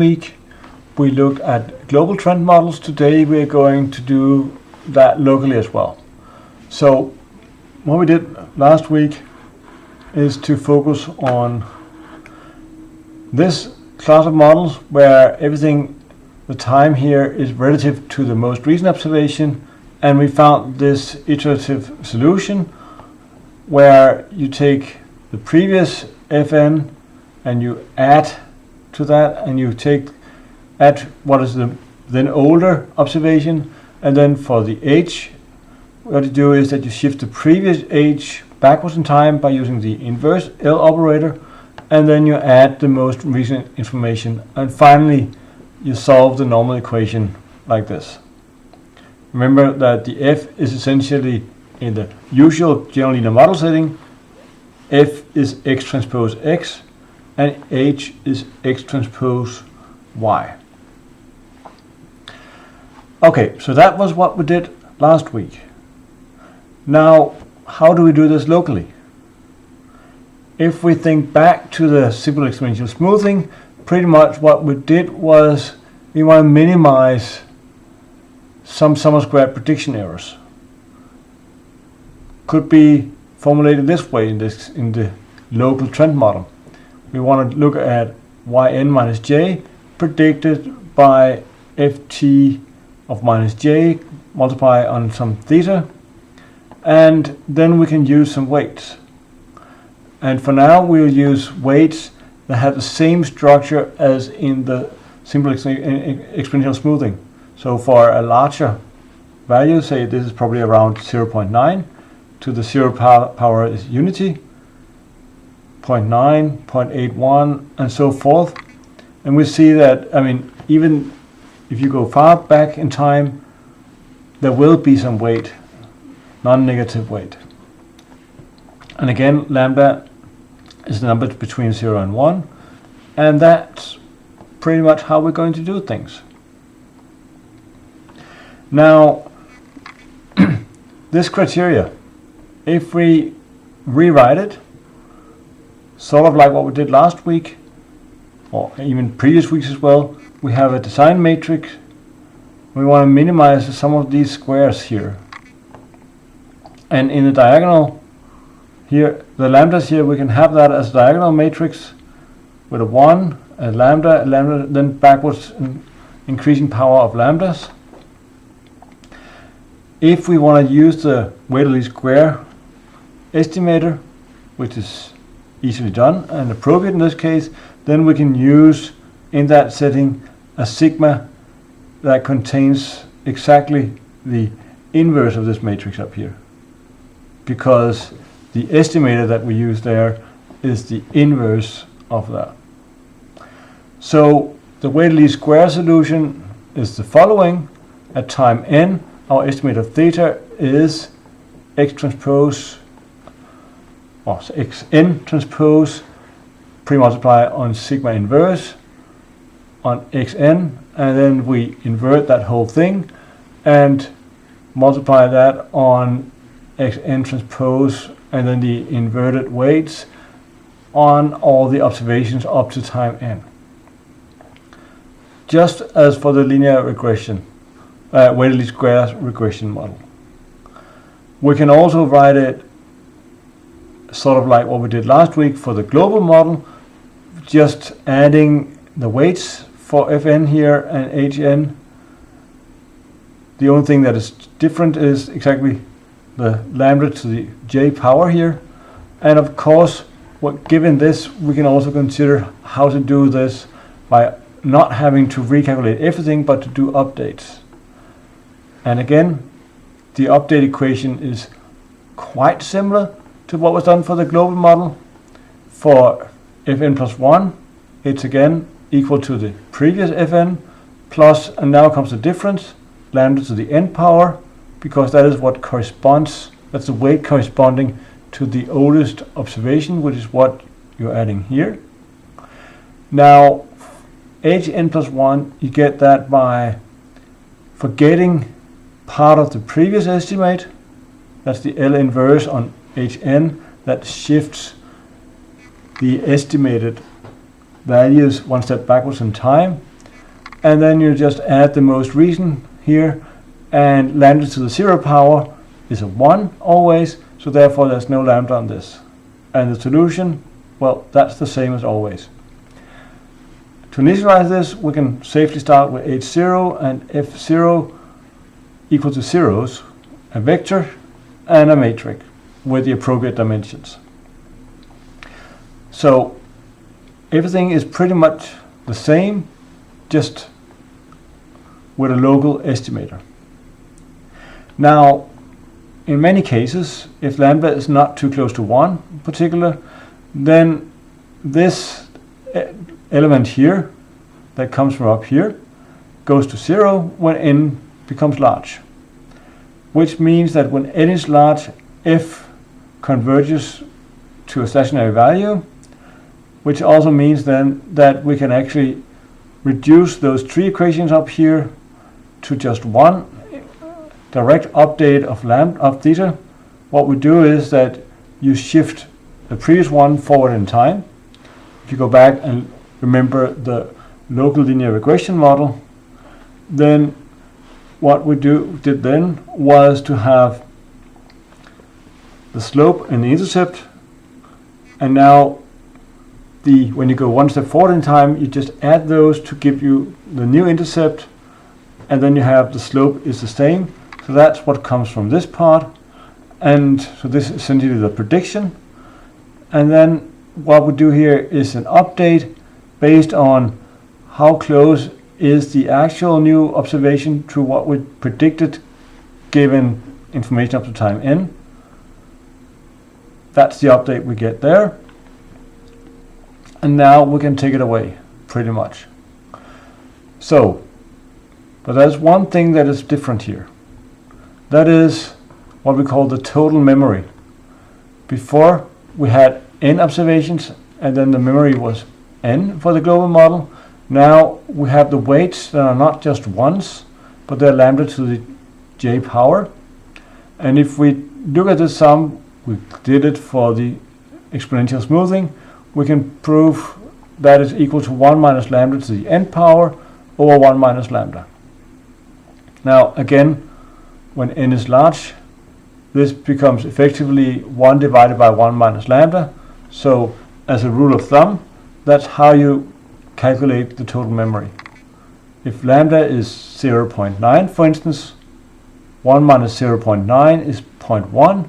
Week we look at global trend models. Today we are going to do that locally as well. So what we did last week is to focus on this class of models where everything, the time here is relative to the most recent observation, and we found this iterative solution where you take the previous Fn and you add to that, and you add what is the then older observation, and then for the h, what you do is that you shift the previous h backwards in time by using the inverse L operator, and then you add the most recent information, and finally you solve the normal equation like this. Remember that the f is essentially in the usual general linear model setting. F is x transpose x, and h is x transpose y. Okay, so that was what we did last week. Now, how do we do this locally? If we think back to the simple exponential smoothing, pretty much what we did was we want to minimize some sum squared prediction errors. Could be formulated this way in the local trend model. We want to look at yn minus j predicted by ft of minus j multiply on some theta, and then we can use some weights. And for now we'll use weights that have the same structure as in the simple exponential smoothing. So for a larger value, say this is probably around 0.9, to the 0 power is unity, 0.9, 0.81, and so forth. And we see that, I mean, even if you go far back in time, there will be some weight, non-negative weight. And again, lambda is the number between 0 and 1, and that's pretty much how we're going to do things. Now, this criteria, if we rewrite it, sort of like what we did last week, or even previous weeks as well, we have a design matrix. We want to minimize the sum of these squares here. And in the diagonal here, the lambdas here, we can have that as a diagonal matrix with a 1, a lambda, then backwards increasing power of lambdas. If we want to use the weighted least square estimator, which is easily done and appropriate in this case, then we can use in that setting a sigma that contains exactly the inverse of this matrix up here, because the estimator that we use there is the inverse of that. So the weighted least square solution is the following. At time n, our estimate of theta is x transpose, or xn transpose pre-multiply on sigma inverse on xn, and then we invert that whole thing and multiply that on xn transpose, and then the inverted weights on all the observations up to time n. Just as for the linear regression, weighted least square regression model. We can also write it sort of like what we did last week for the global model, just adding the weights for Fn here and Hn. The only thing that is different is exactly the lambda to the j power here. And of course, given this, we can also consider how to do this by not having to recalculate everything, but to do updates. And again, the update equation is quite similar to what was done for the global model. For Fn plus 1, it's again equal to the previous Fn plus, and now comes the difference, lambda to the n power, because that is what corresponds, that's the weight corresponding to the oldest observation, which is what you're adding here. Now, Hn plus 1, you get that by forgetting part of the previous estimate. That's the L inverse on Hn that shifts the estimated values one step backwards in time, and then you just add the most recent here, and lambda to the 0 power is a 1 always, so therefore there's no lambda on this. And the solution, well, that's the same as always. To initialize this, we can safely start with h0 and f0 equal to zeros, a vector and a matrix with the appropriate dimensions. So everything is pretty much the same, just with a local estimator. Now, in many cases, if lambda is not too close to 1 in particular, then this element here that comes from up here goes to 0 when n becomes large, which means that when n is large, f converges to a stationary value, which also means then that we can actually reduce those three equations up here to just one direct update of theta. What we do is that you shift the previous one forward in time. If you go back and remember the local linear regression model, then what we did then was to have the slope and the intercept, and now when you go one step forward in time, you just add those to give you the new intercept, and then you have the slope is the same. So that's what comes from this part, and so this is essentially the prediction. And then what we do here is an update based on how close is the actual new observation to what we predicted given information up to time n. That's the update we get there. And now we can take it away, pretty much. So, but there's one thing that is different here. That is what we call the total memory. Before we had n observations, and then the memory was n for the global model. Now we have the weights that are not just ones, but they're lambda to the j power. And if we look at the sum, we did it for the exponential smoothing, we can prove that is equal to 1 minus lambda to the n power over 1 minus lambda. Now again, when n is large, this becomes effectively 1 divided by 1 minus lambda. So as a rule of thumb, that's how you calculate the total memory. If lambda is 0.9, for instance, 1 minus 0.9 is 0.1,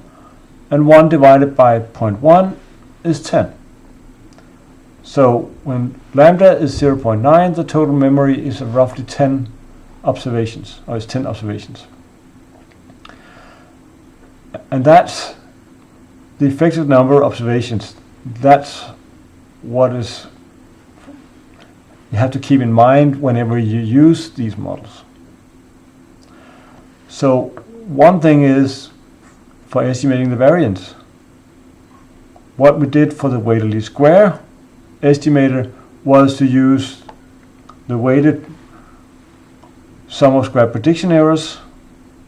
and 1 divided by 0.1 is 10. So when lambda is 0.9, the total memory is roughly 10 observations, or it's 10 observations. And that's the effective number of observations. That's what is you have to keep in mind whenever you use these models. So one thing is for estimating the variance. What we did for the weighted least square estimator was to use the weighted sum of square prediction errors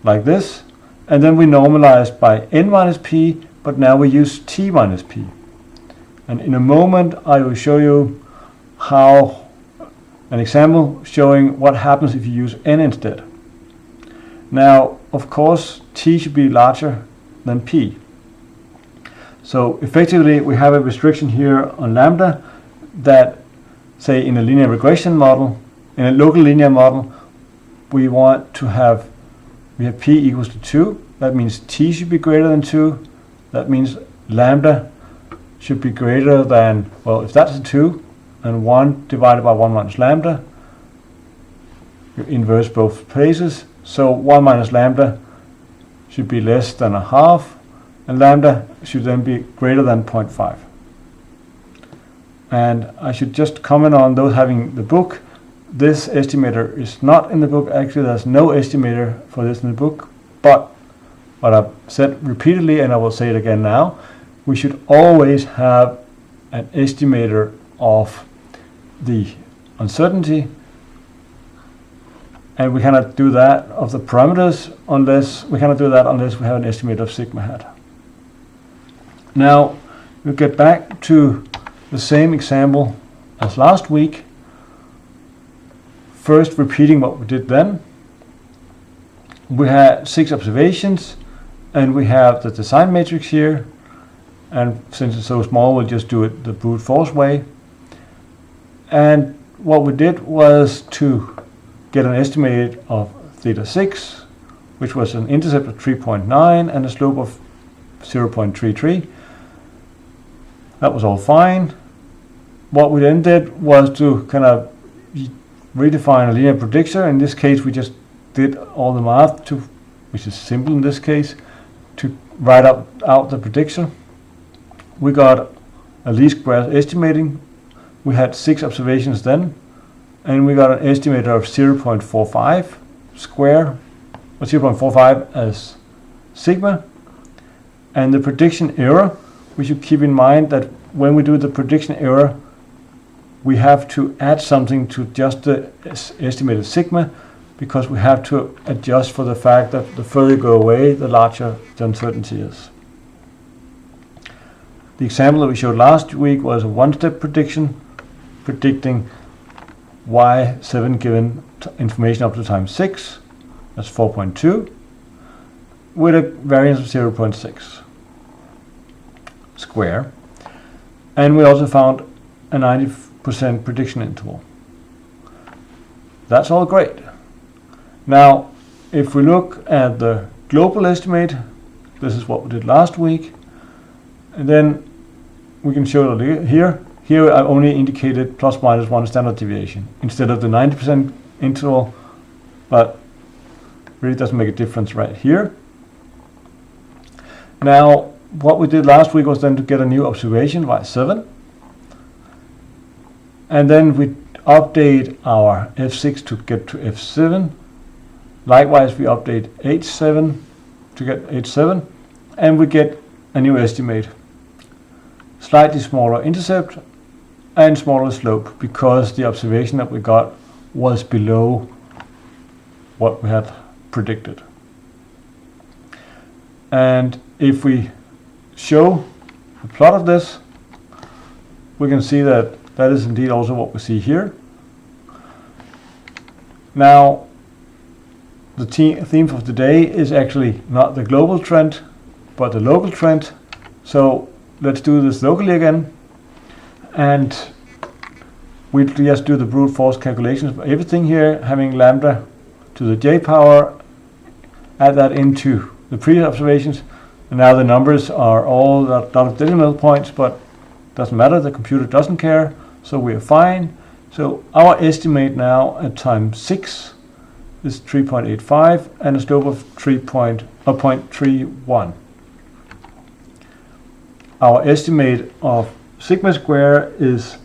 like this, and then we normalized by n minus p, but now we use t minus p. And in a moment I will show you how an example showing what happens if you use n instead. Now of course t should be larger than p. So effectively we have a restriction here on lambda that, say in a linear regression model, in a local linear model, we want to have, we have p equals to 2. That means t should be greater than 2. That means lambda should be greater than, well, if that's a 2, and 1 divided by 1 minus lambda, you inverse both places. So 1 minus lambda should be less than a half, and lambda should then be greater than 0.5. And I should just comment on those having the book. This estimator is not in the book. Actually, there's no estimator for this in the book. But what I've said repeatedly, and I will say it again now, we should always have an estimator of the uncertainty, and we cannot do that of the parameters unless we have an estimate of sigma hat. Now we'll get back to the same example as last week first repeating what we did then. We had 6 observations, and we have the design matrix here, and since it's so small, we'll just do it the brute force way. And what we did was to get an estimate of theta 6, which was an intercept of 3.9 and a slope of 0.33. That was all fine. What we then did was to kind of redefine a linear predictor. In this case, we just did all the math, which is simple in this case, to write out the prediction. We got a least squares estimating. We had 6 observations then, and we got an estimator of 0.45 square, or 0.45 as sigma. And the prediction error, we should keep in mind that when we do the prediction error, we have to add something to just the estimated sigma, because we have to adjust for the fact that the further you go away, the larger the uncertainty is. The example that we showed last week was a one-step prediction, predicting y7 given information up to time 6, that's 4.2, with a variance of 0.6 square. And we also found a 90% prediction interval. That's all great. Now, if we look at the global estimate, this is what we did last week, and then we can show it here. Here I only indicated plus minus 1 standard deviation instead of the 90% interval, but really doesn't make a difference right here. Now, what we did last week was then to get a new observation, y7, and then we update our f6 to get to f7. Likewise, we update h7 to get h7, and we get a new estimate. Slightly smaller intercept and smaller slope, because the observation that we got was below what we had predicted. And if we show the plot of this, we can see that that is indeed also what we see here. Now, the theme for today is actually not the global trend, but the local trend. So let's do this locally again. And we just do the brute force calculations for everything here, having lambda to the j power, add that into the previous observations. And now the numbers are all dot of decimal points, but doesn't matter, the computer doesn't care, so we are fine. So our estimate now at time 6 is 3.85 and a slope of 0.31. Our estimate of sigma square is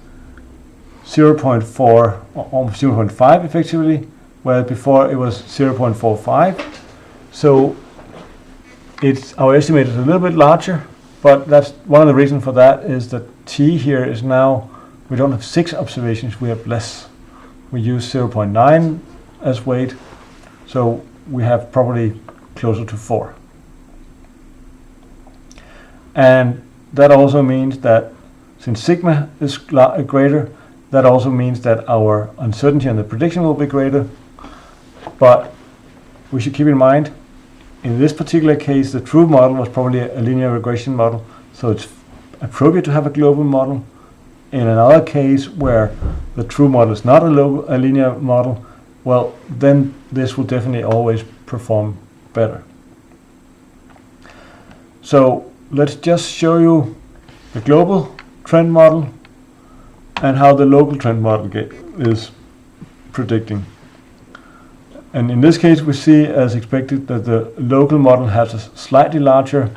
0.4 or almost 0.5 effectively, where before it was 0.45. So our estimate is a little bit larger, but that's one of the reasons for that is that t here is now, we don't have 6 observations, we have less. We use 0.9 as weight, so we have probably closer to 4. And that also means that since sigma is greater, that also means that our uncertainty on the prediction will be greater. But we should keep in mind, in this particular case, the true model was probably a linear regression model, so it's appropriate to have a global model. In another case where the true model is not a linear model, well, then this will definitely always perform better. So let's just show you the global trend model and how the local trend model is predicting. And in this case, we see, as expected, that the local model has a slightly larger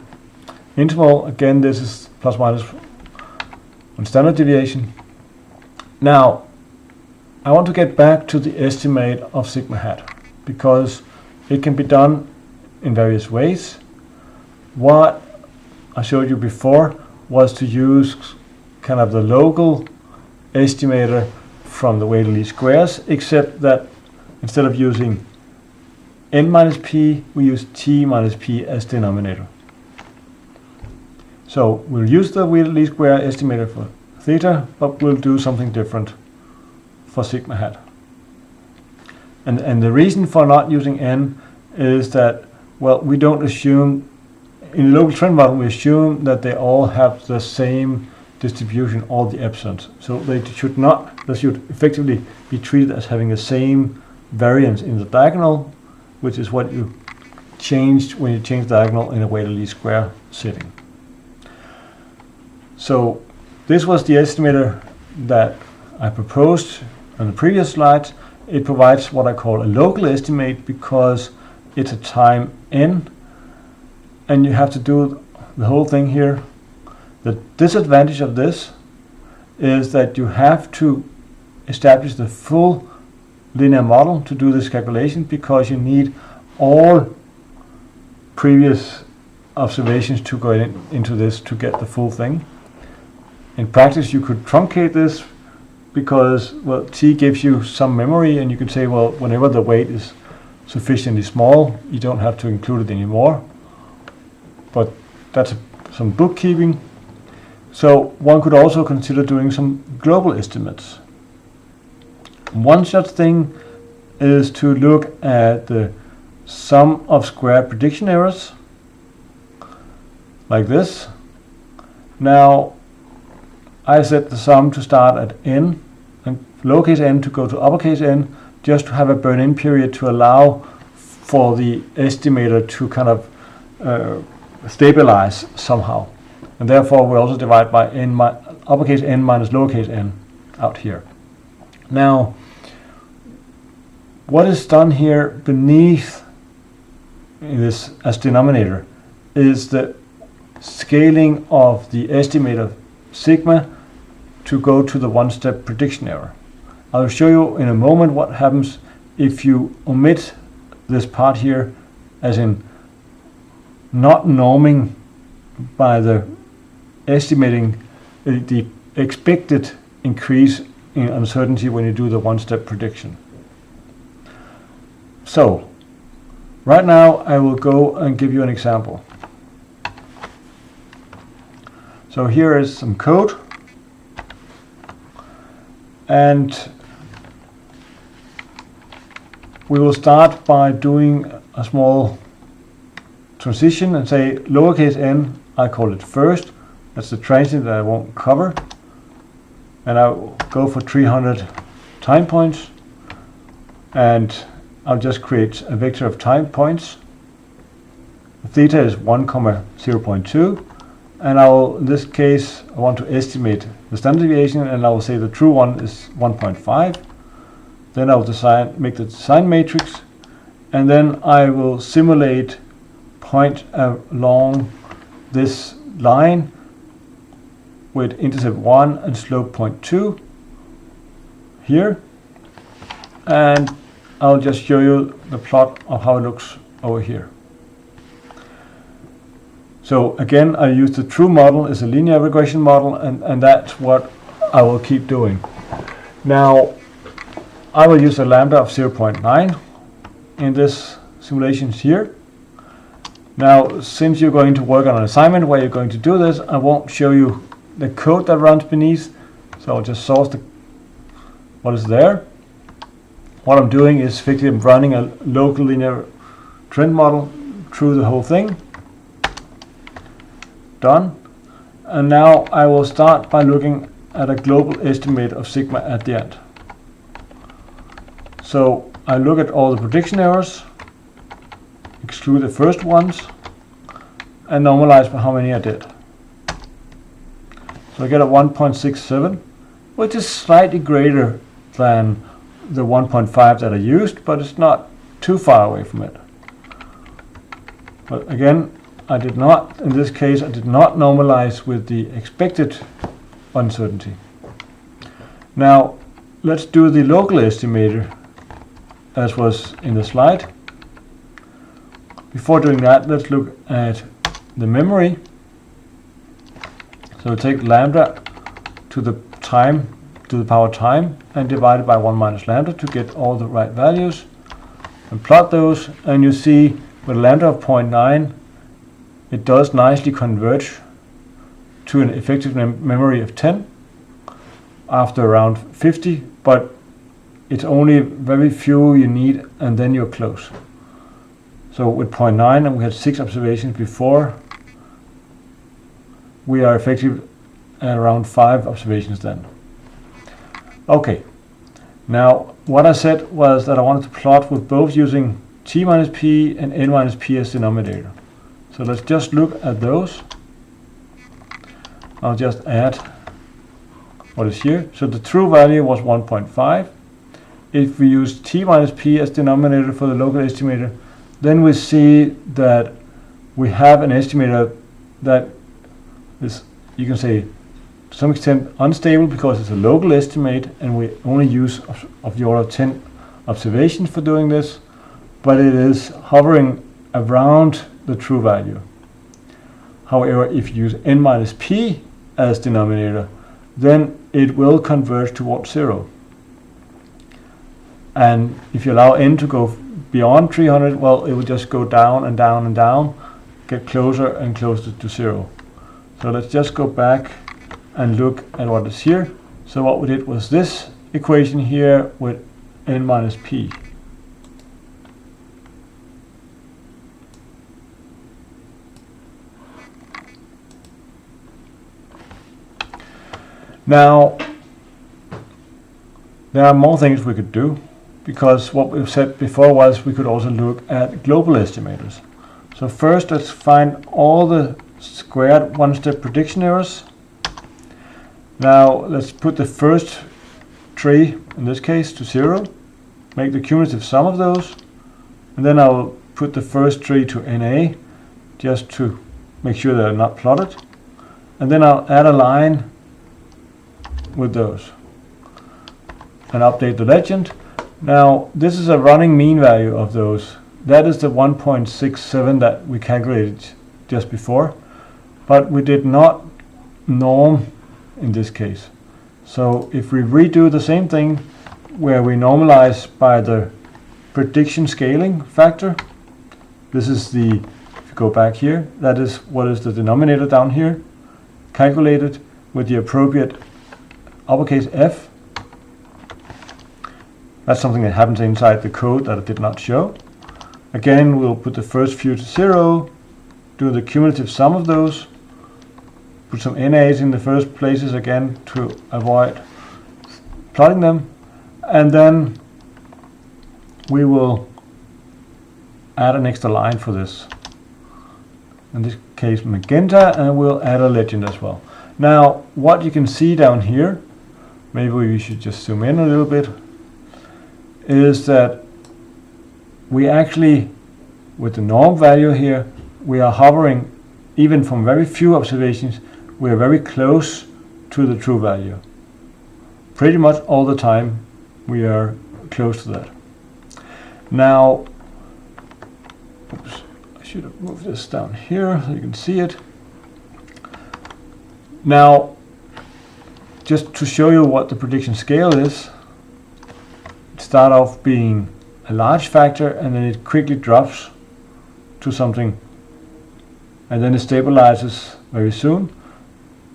interval. Again, this is plus minus 1 standard deviation. Now, I want to get back to the estimate of sigma hat, because it can be done in various ways. What I showed you before was to use kind of the local estimator from the weighted least squares, except that instead of using n minus p, we use t minus p as denominator. So we'll use the weighted least square estimator for theta, but we'll do something different for sigma hat. And the reason for not using n is that, well, we don't assume, in the local trend model, we assume that they all have the same distribution, all the epsilons. So they should effectively be treated as having the same variance in the diagonal, which is what you changed when you change the diagonal in a weighted least square setting. So this was the estimator that I proposed on the previous slides. It provides what I call a local estimate because it's a time n, and you have to do the whole thing here. The disadvantage of this is that you have to establish the full linear model to do this calculation, because you need all previous observations to go into this to get the full thing. In practice, you could truncate this because, well, T gives you some memory, and you can say, well, whenever the weight is sufficiently small, you don't have to include it anymore. But that's some bookkeeping. So one could also consider doing some global estimates. One such thing is to look at the sum of square prediction errors, like this. Now, I set the sum to start at n, and lowercase n to go to uppercase n, just to have a burn-in period to allow for the estimator to kind of stabilize somehow. And therefore, we also divide by n uppercase n minus lowercase n out here. Now, what is done here beneath in this as denominator is the scaling of the estimator sigma to go to the one-step prediction error. I'll show you in a moment what happens if you omit this part here, as in not norming by the estimating the expected increase in uncertainty when you do the one-step prediction. So, right now I will go and give you an example. So here is some code, and we will start by doing a small transition and say lowercase n, I call it first. That's the transient that I won't cover. And I'll go for 300 time points, and I'll just create a vector of time points. Theta is 1, 0.2. And in this case, I want to estimate the standard deviation, and I will say the true one is 1.5. Then I'll make the design matrix, and then I will simulate point along this line with intercept 1 and slope 0.2 here. And I'll just show you the plot of how it looks over here. So again, I use the true model as a linear regression model, and that's what I will keep doing. Now, I will use a lambda of 0.9 in this simulations here. Now, since you're going to work on an assignment where you're going to do this, I won't show you the code that runs beneath, so I'll just source what is there. What I'm doing is effectively I'm running a local linear trend model through the whole thing. Done. And now I will start by looking at a global estimate of sigma at the end. So I look at all the prediction errors, exclude the first ones, and normalize by how many I did. So I get a 1.67, which is slightly greater than the 1.5 that I used, but it's not too far away from it. But again, I did not, in this case, I did not normalize with the expected uncertainty. Now, let's do the local estimator as was in the slide. Before doing that, let's look at the memory. So take lambda to the time, to the power time, and divide it by 1 minus lambda to get all the right values. And plot those, and you see with a lambda of 0.9, it does nicely converge to an effective memory of 10 after around 50, but it's only very few you need, and then you're close. So with 0.9, and we had 6 observations before, we are effective at around 5 observations then. Okay, now what I said was that I wanted to plot with both using t minus p and n minus p as denominator. So let's just look at those. I'll just add what is here. So the true value was 1.5. If we use t minus p as denominator for the local estimator, then we see that we have an estimator that is, you can say, to some extent unstable because it's a local estimate and we only use of the order of 10 observations for doing this, but it is hovering around the true value. However, if you use n minus p as denominator, then it will converge towards 0. And if you allow n to go beyond 300, well, it will just go down and down and down, get closer and closer to 0. So let's just go back and look at what is here. So what we did was this equation here with n minus p. Now, there are more things we could do, because what we've said before was we could also look at global estimators. So first, let's find all the squared one-step prediction errors. Now, let's put the first 3, in this case, to 0, make the cumulative sum of those, and then I'll put the first 3 to NA, just to make sure they're not plotted, and then I'll add a line with those and update the legend. Now, this is a running mean value of those. That is the 1.67 that we calculated just before, but we did not norm in this case. So if we redo the same thing where we normalize by the prediction scaling factor, this is the, if you go back here, that is what is the denominator down here, calculated with the appropriate uppercase F. That's something that happens inside the code that I did not show. Again, we'll put the first few to 0, do the cumulative sum of those, put some NAs in the first places again to avoid plotting them, and then we will add an extra line for this. In this case magenta, and we'll add a legend as well. Now, what you can see down here, maybe we should just zoom in a little bit, is that we actually, with the norm value here, we are hovering, even from very few observations, we are very close to the true value. Pretty much all the time we are close to that. Now, oops, I should have moved this down here so you can see it. Now, just to show you what the prediction scale is, it starts off being a large factor and then it quickly drops to something and then it stabilizes very soon.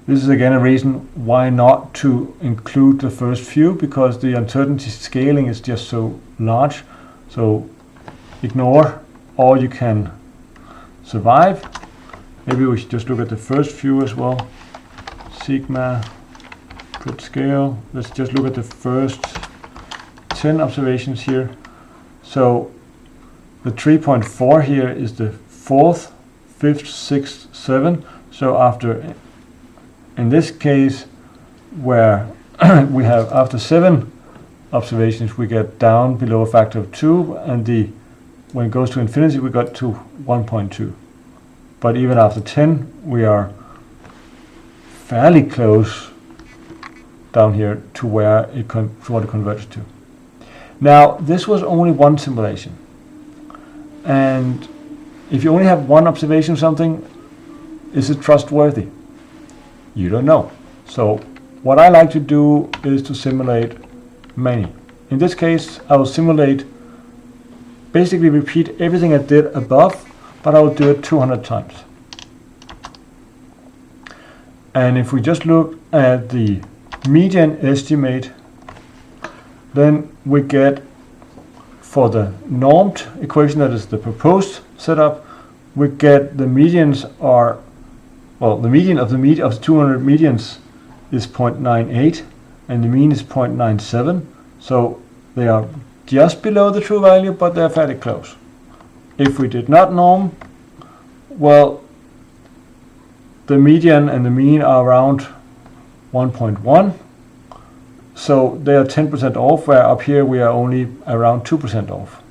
This is again a reason why not to include the first few, because the uncertainty scaling is just so large. So ignore all you can survive. Maybe we should just look at the first few as well. Sigma, pred scale. Let's just look at the first 10 observations here. So the 3.4 here is the 4th, 5th, 6th, 7th. So after, in this case, where we have after 7 observations, we get down below a factor of 2, and when it goes to infinity, we got to 1.2. But even after 10, we are fairly close down here to where it converges to. Now, this was only one simulation, and if you only have one observation of something, is it trustworthy? You don't know. So what I like to do is to simulate many. In this case, I will simulate, basically repeat everything I did above, but I will do it 200 times. And if we just look at the median estimate, then we get, for the normed equation, that is the proposed setup, we get the medians are, well, the median of the 200 medians is 0.98 and the mean is 0.97, so they are just below the true value, but they're fairly close. If we did not norm, well, the median and the mean are around 1.1, so they are 10% off, where up here we are only around 2% off.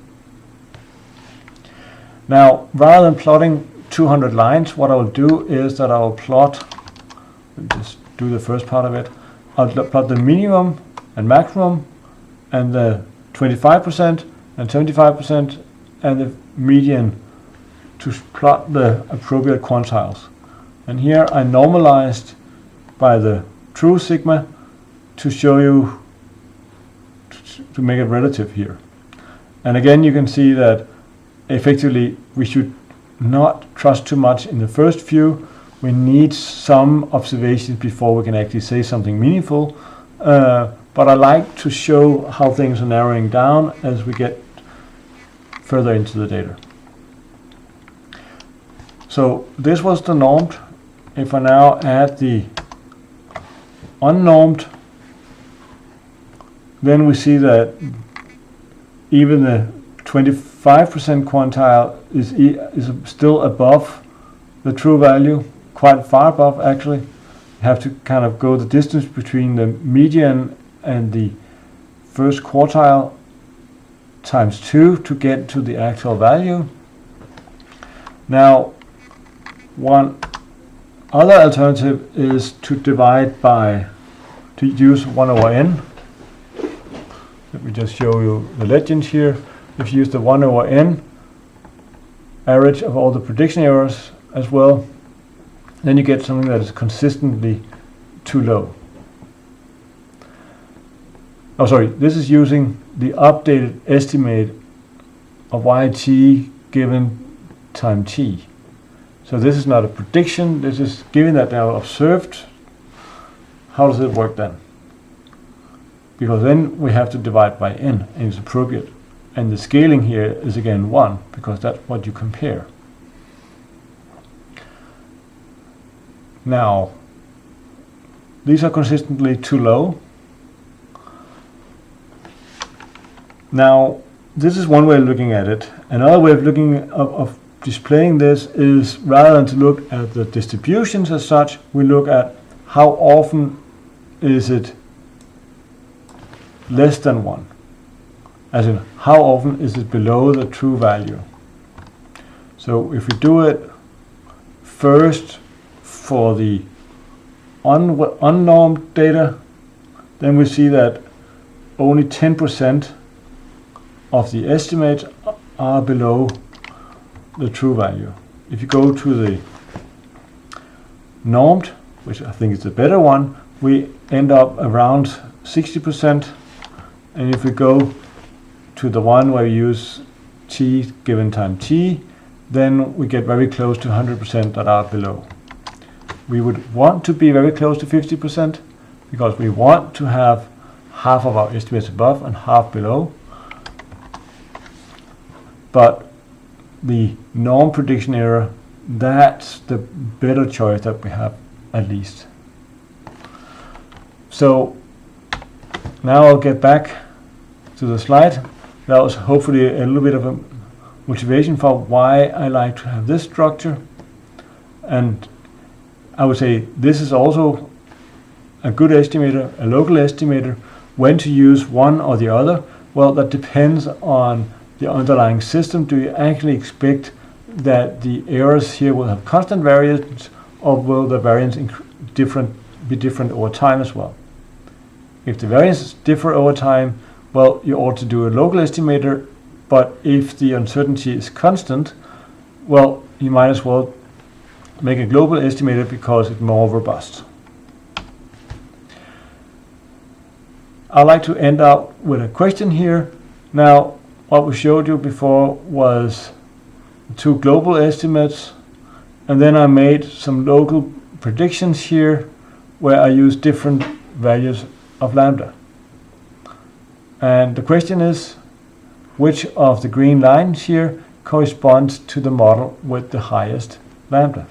Now, rather than plotting 200 lines, what I will do is that I will plot, just do the first part of it, I'll plot the minimum and maximum and the 25% and 75% and the median to plot the appropriate quantiles. And here I normalized by the true sigma to show you, to make it relative here. And again, you can see that effectively we should not trust too much in the first few. We need some observations before we can actually say something meaningful. But I like to show how things are narrowing down as we get further into the data. So this was the normed. If I now add the unnormed, then we see that even the 25% quantile is still above the true value, quite far above actually. You have to kind of go the distance between the median and the first quartile times 2 to get to the actual value. Now, one other alternative is to divide by, to use 1 over n. Let me just show you the legend here. If you use the 1 over n average of all the prediction errors as well, then you get something that is consistently too low. Oh, sorry, this is using the updated estimate of yt given time t. So this is not a prediction, this is given that they are observed. How does it work then? Because then we have to divide by n, and it's appropriate. And the scaling here is again 1, because that's what you compare. Now, these are consistently too low. Now, this is one way of looking at it. Another way of looking of displaying this is, rather than to look at the distributions as such, we look at how often is it less than 1. As in, how often is it below the true value? So if we do it first for the unnormed data, then we see that only 10% of the estimates are below the true value. If you go to the normed, which I think is the better one, we end up around 60%. And if we go to the one where we use t given time t, then we get very close to 100% that are below. We would want to be very close to 50% because we want to have half of our estimates above and half below. But the norm prediction error, that's the better choice that we have at least. So now I'll get back to the slide. That was hopefully a little bit of a motivation for why I like to have this structure. And I would say this is also a good estimator, a local estimator. When to use one or the other? Well, that depends on the underlying system. Do you actually expect that the errors here will have constant variance, or will the variance be different over time as well? If the variances differ over time, well, you ought to do a local estimator, but if the uncertainty is constant, well, you might as well make a global estimator because it's more robust. I'd like to end up with a question here. Now, what we showed you before was 2 global estimates, and then I made some local predictions here where I used different values of lambda. And the question is, which of the green lines here corresponds to the model with the highest lambda?